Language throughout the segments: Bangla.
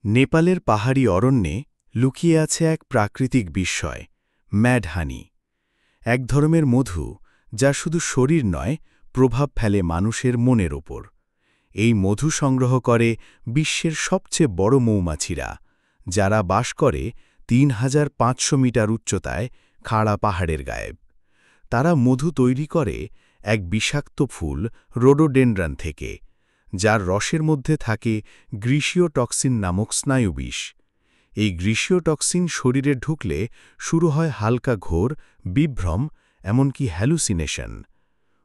নেপালের পাহাড়ি অরণ্যে লুকিয়ে আছে এক প্রাকৃতিক বিস্ময় ম্যাড হানি, এক ধরনের মধু যা শুধু শরীর নয়, প্রভাব ফেলে মানুষের মনের ওপর। এই মধু সংগ্রহ করে বিশ্বের সবচেয়ে বড় মৌমাছিরা, যারা বাস করে ৩৫০০ মিটার উচ্চতায় খাড়া পাহাড়ের গায়ে। তারা মধু তৈরি করে এক বিষাক্ত ফুল রোডোডেনড্রান থেকে, যার রসের মধ্যে থাকে গ্রীষীয় টক্সিন নামক স্নায়ুবিষ। এই গ্রীষীয় টক্সিন শরীরে ঢুকলে শুরু হয় হালকা ঘোর, বিভ্রম, এমনকি হ্যালুসিনেশন।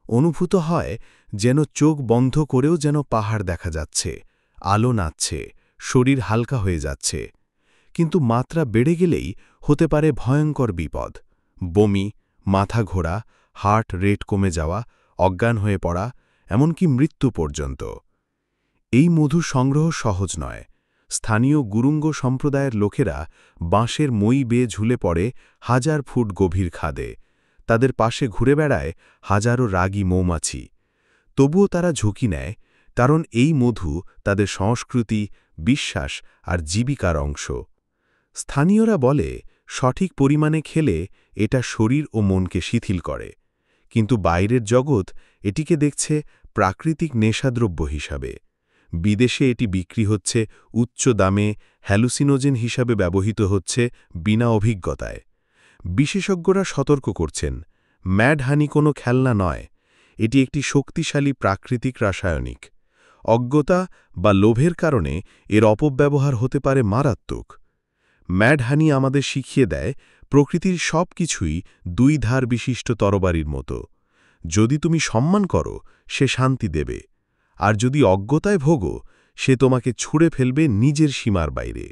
অনুভূত হয় যেন চোখ বন্ধ করেও যেন পাহাড় দেখা যাচ্ছে, আলো নাচছে, শরীর হালকা হয়ে যাচ্ছে। কিন্তু মাত্রা বেড়ে গেলেই হতে পারে ভয়ঙ্কর বিপদ: বমি, মাথা ঘোরা, হার্ট রেট কমে যাওয়া, অজ্ঞান হয়ে পড়া, এমনকি মৃত্যু পর্যন্ত। এই মধু সংগ্রহ সহজ নয়। স্থানীয় গুরুঙ্গ সম্প্রদায়ের লোকেরা বাঁশের মই বেয়ে ঝুলে পড়ে ১০০০ ফুট গভীর খাদে। তাদের পাশে ঘুরে বেড়ায় হাজারো রাগী মৌমাছি। তবুও তারা ঝুঁকি নেয়, কারণ এই মধু তাদের সংস্কৃতি, বিশ্বাস আর জীবিকার অংশ। স্থানীয়রা বলে, সঠিক পরিমাণে খেলে এটা শরীর ও মনকে শিথিল করে। কিন্তু বাইরের জগৎ এটিকে দেখছে প্রাকৃতিক নেশাদ্রব্য হিসাবে। বিদেশে এটি বিক্রি হচ্ছে উচ্চ দামে, হ্যালুসিনোজেন হিসাবে ব্যবহৃত হচ্ছে বিনা অভিজ্ঞতায়। বিশেষজ্ঞরা সতর্ক করছেন, ম্যাড হানি কোনো খেলনা নয়, এটি একটি শক্তিশালী প্রাকৃতিক রাসায়নিক। অজ্ঞতা বা লোভের কারণে এর অপব্যবহার হতে পারে মারাত্মক। ম্যাড হানি আমাদের শিখিয়ে দেয়, প্রকৃতির সব কিছুই দুই ধার বিশিষ্ট তরবারির মতো। যদি তুমি সম্মান করো, সে শান্তি দেবে, আর যদি অজ্ঞতায় ভোগো, সে তোমাকে ছুঁড়ে ফেলবে নিজের সীমার বাইরে।